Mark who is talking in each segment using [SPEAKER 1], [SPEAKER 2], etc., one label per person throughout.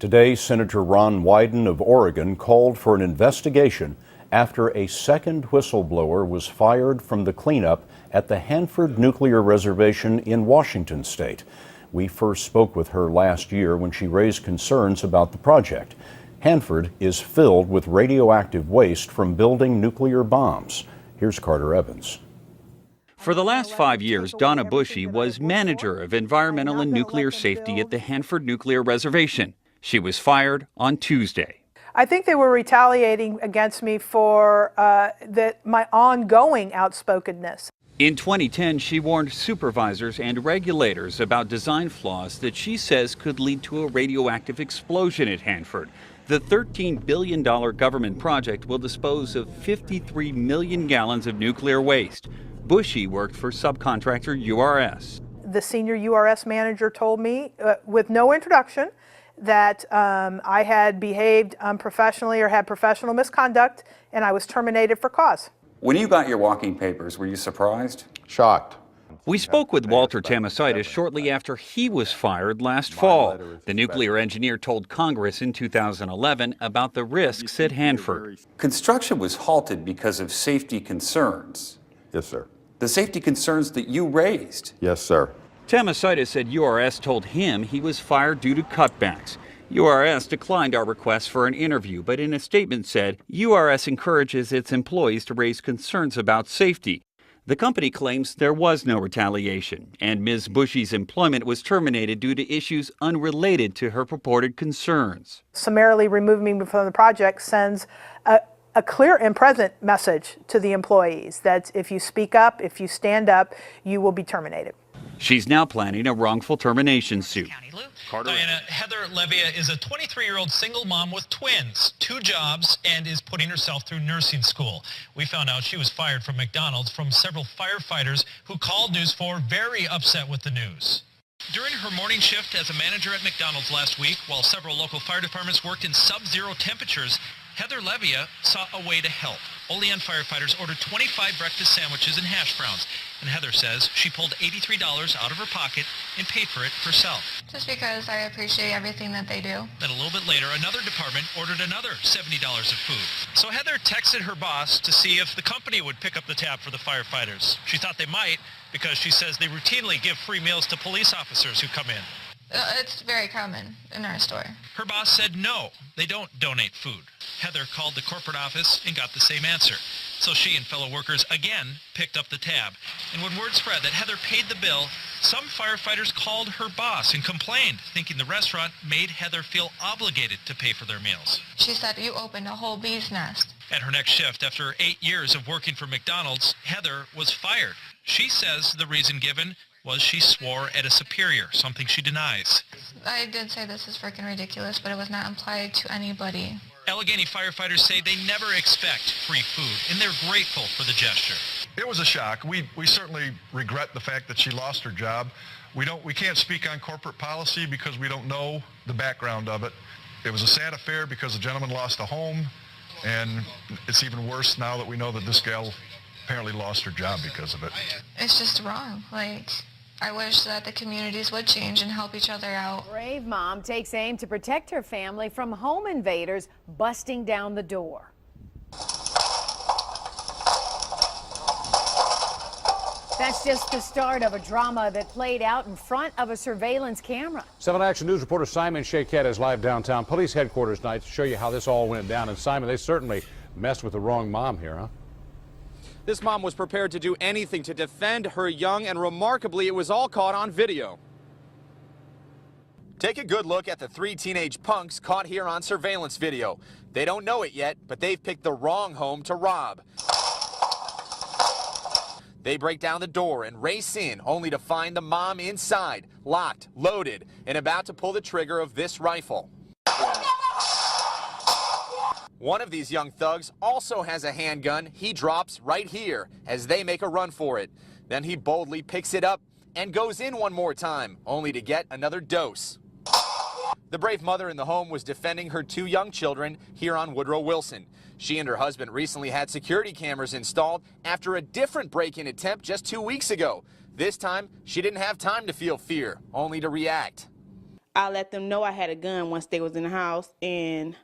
[SPEAKER 1] Today, Senator Ron Wyden of Oregon called for an investigation after a second whistleblower was fired from the cleanup at the Hanford Nuclear Reservation in Washington state. We first spoke with her last year when she raised concerns about the project. Hanford is filled with radioactive waste from building nuclear bombs. Here's Carter Evans.
[SPEAKER 2] For the last 5 years, Donna Bushy was manager of environmental and nuclear safety at the Hanford Nuclear Reservation. She was fired on Tuesday.
[SPEAKER 3] I think they were retaliating against me for my ongoing outspokenness.
[SPEAKER 2] In 2010, she warned supervisors and regulators about design flaws that she says could lead to a radioactive explosion at Hanford. The $13 billion government project will dispose of 53 million gallons of nuclear waste. Bushy worked for subcontractor URS.
[SPEAKER 3] The senior URS manager told me, with no introduction, that I had behaved unprofessionally or had professional misconduct, and I was terminated for cause.
[SPEAKER 4] When you got your walking papers, were you surprised?
[SPEAKER 5] Shocked.
[SPEAKER 2] We spoke with Walter Tamasitis shortly after he was fired last fall. The nuclear engineer told Congress in 2011 about the risks at Hanford.
[SPEAKER 4] Construction was halted because of safety concerns.
[SPEAKER 5] Yes, sir.
[SPEAKER 4] The safety concerns that you raised.
[SPEAKER 5] Yes, sir.
[SPEAKER 2] Tamasitis said URS told him he was fired due to cutbacks. URS declined our request for an interview, but in a statement said URS encourages its employees to raise concerns about safety. The company claims there was no retaliation, and Ms. Bushy's employment was terminated due to issues unrelated to her purported concerns.
[SPEAKER 3] Summarily removing me from the project sends a clear and present message to the employees that if you speak up, if you stand up, you will be terminated.
[SPEAKER 2] She's now planning a wrongful termination suit.
[SPEAKER 6] Diana, Heather Levia is a 23-year-old single mom with twins, 2 jobs, and is putting herself through nursing school. We found out she was fired from McDonald's from several firefighters who called News 4 very upset with the news. During her morning shift as a manager at McDonald's last week, while several local fire departments worked in sub-zero temperatures, Heather Levia saw a way to help. Olean firefighters ordered 25 breakfast sandwiches and hash browns, and Heather says she pulled $83 out of her pocket and paid for it herself.
[SPEAKER 7] Just because I appreciate everything that they do.
[SPEAKER 6] Then a little bit later, another department ordered another $70 of food. So Heather texted her boss to see if the company would pick up the tab for the firefighters. She thought they might because she says they routinely give free meals to police officers who come in.
[SPEAKER 7] It's very common in our store.
[SPEAKER 6] Her boss said no, they don't donate food. Heather called the corporate office and got the same answer. So she and fellow workers again picked up the tab. And when word spread that Heather paid the bill, some firefighters called her boss and complained, thinking the restaurant made Heather feel obligated to pay for their meals.
[SPEAKER 7] She said, "You opened a whole bee's nest."
[SPEAKER 6] At her next shift, after 8 years of working for McDonald's, Heather was fired. She says the reason given was she swore at a superior, something she denies.
[SPEAKER 7] I did say this is freaking ridiculous, but it was not implied to anybody.
[SPEAKER 6] Allegheny firefighters say they never expect free food, and they're grateful for the gesture.
[SPEAKER 8] It was a shock. We certainly regret the fact that she lost her job. We can't speak on corporate policy because we don't know the background of it. It was a sad affair because the gentleman lost a home, and it's even worse now that we know that this gal apparently lost her job because of it.
[SPEAKER 7] It's just wrong. I wish that the communities would change and help each other out.
[SPEAKER 9] Brave mom takes aim to protect her family from home invaders busting down the door. That's just the start of a drama that played out in front of a surveillance camera.
[SPEAKER 10] 7 Action News reporter Simon Shaquette is live downtown police headquarters tonight to show you how this all went down. And Simon, they certainly messed with the wrong mom here, huh?
[SPEAKER 11] This mom was prepared to do anything to defend her young, and remarkably, it was all caught on video. Take a good look at the 3 teenage punks caught here on surveillance video. They don't know it yet, but they've picked the wrong home to rob. They break down the door and race in, only to find the mom inside, locked, loaded, and about to pull the trigger of this rifle. One of these young thugs also has a handgun he drops right here as they make a run for it. Then he boldly picks it up and goes in one more time, only to get another dose. The brave mother in the home was defending her 2 young children here on Woodrow Wilson. She and her husband recently had security cameras installed after a different break-in attempt just 2 weeks ago. This time, she didn't have time to feel fear, only to react.
[SPEAKER 5] I let them know I had a gun once they was in the house, and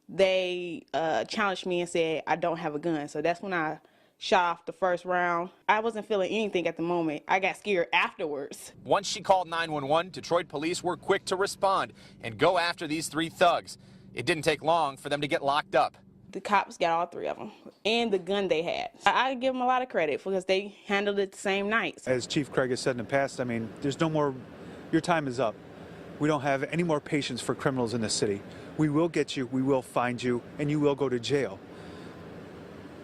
[SPEAKER 5] they challenged me and said I don't have a gun. So that's when I shot off the first round. I wasn't feeling anything at the moment. I got scared afterwards.
[SPEAKER 11] Once she called 911, Detroit police were quick to respond and go after these 3 thugs. It didn't take long for them to get locked up.
[SPEAKER 5] The cops got all 3 of them and the gun they had. I give them a lot of credit because they handled it the same night.
[SPEAKER 12] As Chief Craig has said in the past, I mean, there's no more, your time is up. We don't have any more patience for criminals in this city. We will get you, we will find you, and you will go to jail.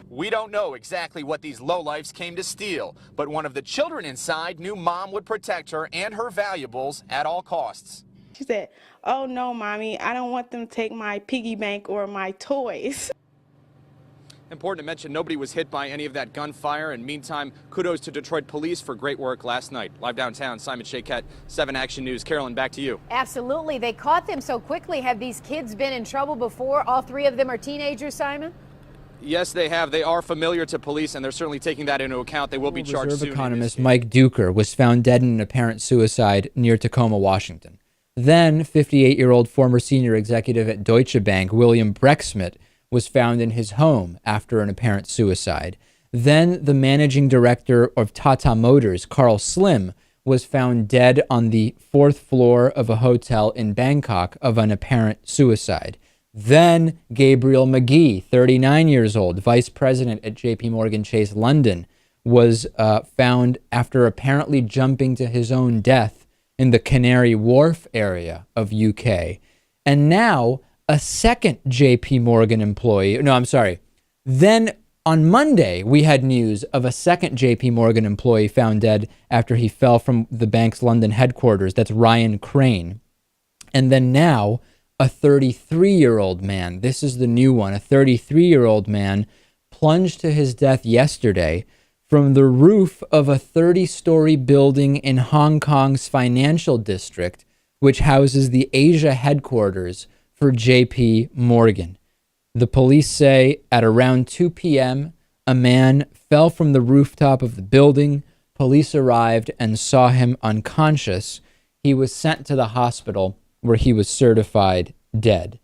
[SPEAKER 11] We don't know exactly what these lowlifes came to steal, but one of the children inside knew Mom would protect her and her valuables at all costs.
[SPEAKER 5] She said, "Oh no, Mommy, I don't want them to take my piggy bank or my toys."
[SPEAKER 11] Important to mention, nobody was hit by any of that gunfire. And meantime, kudos to Detroit police for great work last night. Live downtown, Simon Shayket, 7 Action News. Carolyn, back to you.
[SPEAKER 9] Absolutely. They caught them so quickly. Have these kids been in trouble before? All 3 of them are teenagers, Simon?
[SPEAKER 11] Yes, they have. They are familiar to police, and they're certainly taking that into account. They will be charged
[SPEAKER 13] Reserve
[SPEAKER 11] soon.
[SPEAKER 13] economist Mike Duker was found dead in an apparent suicide near Tacoma, Washington. Then, 58-year-old former senior executive at Deutsche Bank, William Brexmit, was found in his home after an apparent suicide. Then, the managing director of Tata Motors, Carl Slim, was found dead on the 4th floor of a hotel in Bangkok of an apparent suicide. Then, Gabriel McGee, 39 years old, vice president at JP Morgan Chase London, was found after apparently jumping to his own death in the Canary Wharf area of UK. And now, a second JP Morgan employee, Then on Monday, we had news of a second JP Morgan employee found dead after he fell from the bank's London headquarters. That's Ryan Crane. And then now, a 33-year-old man, this is the new one, a 33-year-old man plunged to his death yesterday from the roof of a 30-story building in Hong Kong's financial district, which houses the Asia headquarters for JP Morgan. The police say at around 2 p.m., a man fell from the rooftop of the building. Police arrived and saw him unconscious. He was sent to the hospital where he was certified dead.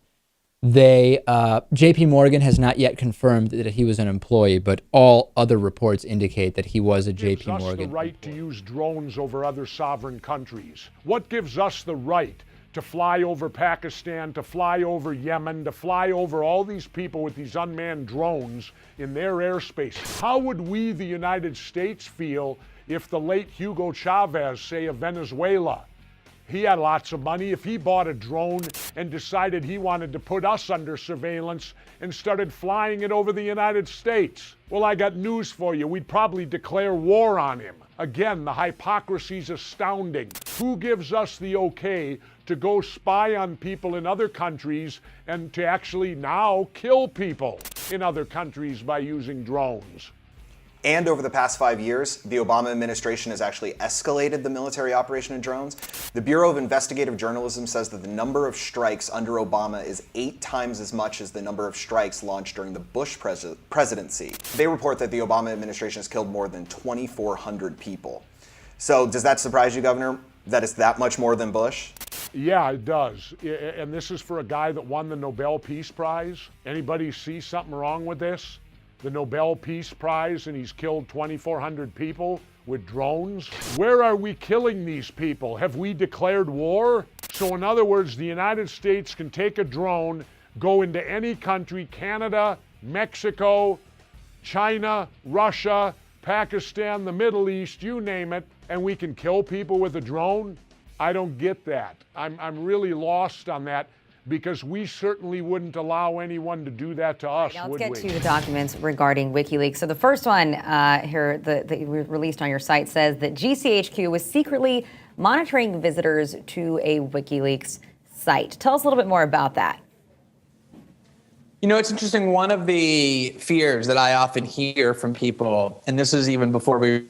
[SPEAKER 13] JP Morgan has not yet confirmed that he was an employee, but all other reports indicate that he was a JP Morgan.
[SPEAKER 10] What gives us the right to use drones over other sovereign countries? What gives us the right to fly over Pakistan, to fly over Yemen, to fly over all these people with these unmanned drones in their airspace? How would we, the United States, feel if the late Hugo Chavez, say of Venezuela, he had lots of money, if he bought a drone and decided he wanted to put us under surveillance and started flying it over the United States? Well, I got news for you. We'd probably declare war on him. Again, the hypocrisy's astounding. Who gives us the okay to go spy on people in other countries and to actually now kill people in other countries by using drones?
[SPEAKER 14] And over the past 5 years, the Obama administration has actually escalated the military operation of drones. The Bureau of Investigative Journalism says that the number of strikes under Obama is 8 times as much as the number of strikes launched during the Bush presidency. They report that the Obama administration has killed more than 2,400 people. So does that surprise you, Governor, that it's that much more than Bush?
[SPEAKER 10] Yeah, it does. And this is for a guy that won the Nobel Peace Prize. Anybody see something wrong with this? The Nobel Peace Prize, and he's killed 2,400 people with drones? Where are we killing these people? Have we declared war? So in other words, the United States can take a drone, go into any country, Canada, Mexico, China, Russia, Pakistan, the Middle East, you name it, and we can kill people with a drone? I don't get that. I'm really lost on that, because we certainly wouldn't allow anyone to do that to us, would we?
[SPEAKER 15] Let's get to the documents regarding WikiLeaks. So the first one here that you released on your site says that GCHQ was secretly monitoring visitors to a WikiLeaks site. Tell us a little bit more about that.
[SPEAKER 16] You know, it's interesting. One of the fears that I often hear from people, and this is even before we,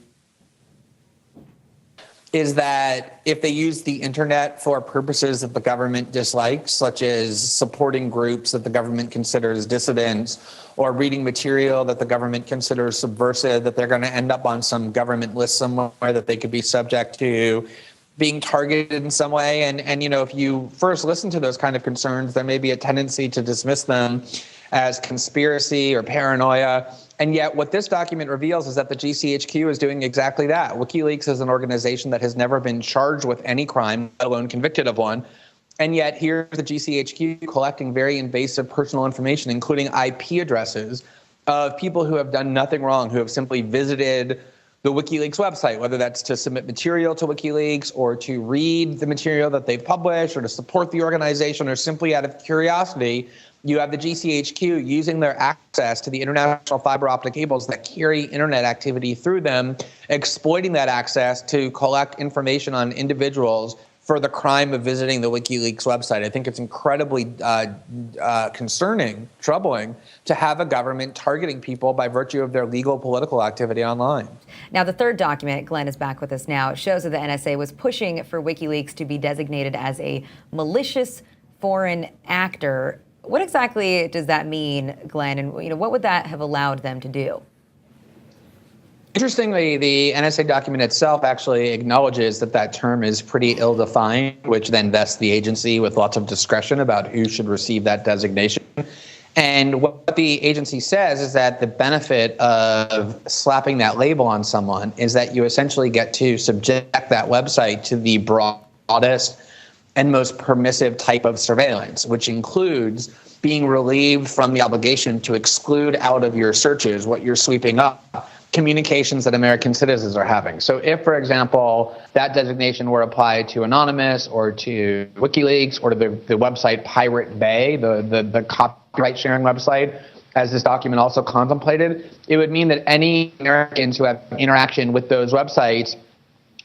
[SPEAKER 16] is that if they use the internet for purposes that the government dislikes, such as supporting groups that the government considers dissidents or reading material that the government considers subversive, that they're going to end up on some government list somewhere that they could be subject to being targeted in some way. And you know, if you first listen to those kind of concerns, there may be a tendency to dismiss them as conspiracy or paranoia. And yet what this document reveals is that the GCHQ is doing exactly that. WikiLeaks is an organization that has never been charged with any crime, let alone convicted of one. And yet here's the GCHQ collecting very invasive personal information, including IP addresses of people who have done nothing wrong, who have simply visited the WikiLeaks website, whether that's to submit material to WikiLeaks or to read the material that they've published or to support the organization or simply out of curiosity. You have the GCHQ using their access to the international fiber optic cables that carry internet activity through them, exploiting that access to collect information on individuals for the crime of visiting the WikiLeaks website. I think it's incredibly concerning, troubling, to have a government targeting people by virtue of their legal political activity online.
[SPEAKER 15] Now, the third document, Glenn is back with us now, it shows that the NSA was pushing for WikiLeaks to be designated as a malicious foreign actor. What exactly does that mean, Glenn? And what would that have allowed them to do?
[SPEAKER 16] Interestingly, the NSA document itself actually acknowledges that that term is pretty ill-defined, which then vests the agency with lots of discretion about who should receive that designation. And what the agency says is that the benefit of slapping that label on someone is that you essentially get to subject that website to the broadest and most permissive type of surveillance, which includes being relieved from the obligation to exclude out of your searches what you're sweeping up, communications that American citizens are having. So if, for example, that designation were applied to Anonymous or to WikiLeaks or to the website Pirate Bay, the copyright sharing website, as this document also contemplated, it would mean that any Americans who have interaction with those websites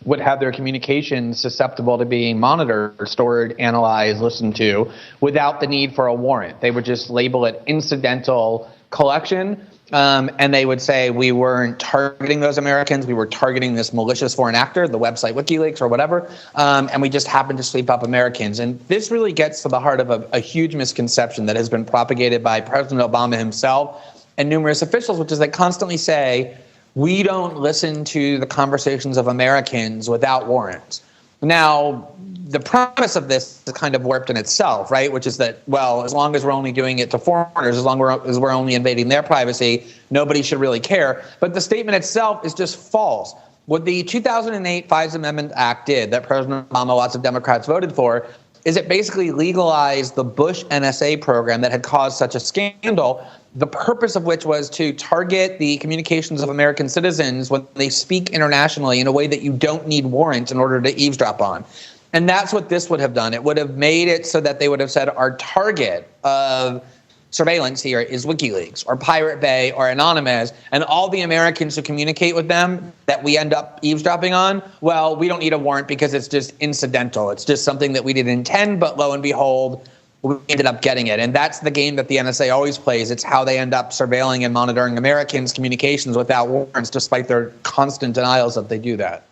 [SPEAKER 16] would have their communications susceptible to being monitored, stored, analyzed, listened to, without the need for a warrant. They would just label it incidental collection, and they would say we weren't targeting those Americans, we were targeting this malicious foreign actor, the website WikiLeaks or whatever, and we just happened to sweep up Americans. And this really gets to the heart of a huge misconception that has been propagated by President Obama himself and numerous officials, which is they constantly say, we don't listen to the conversations of Americans without warrants. Now, the premise of this is kind of warped in itself, right? Which is that, well, as long as we're only doing it to foreigners, as long as we're only invading their privacy, nobody should really care. But the statement itself is just false. What the 2008 FISA Amendment Act did, that President Obama, lots of Democrats voted for, is it basically legalized the Bush NSA program that had caused such a scandal, the purpose of which was to target the communications of American citizens when they speak internationally in a way that you don't need warrants in order to eavesdrop on. And that's what this would have done. It would have made it so that they would have said our target of surveillance here is WikiLeaks or Pirate Bay or Anonymous, and all the Americans who communicate with them that we end up eavesdropping on, well, we don't need a warrant because it's just incidental. It's just something that we didn't intend, but lo and behold, we ended up getting it. And that's the game that the NSA always plays. It's how they end up surveilling and monitoring Americans' communications without warrants, despite their constant denials that they do that.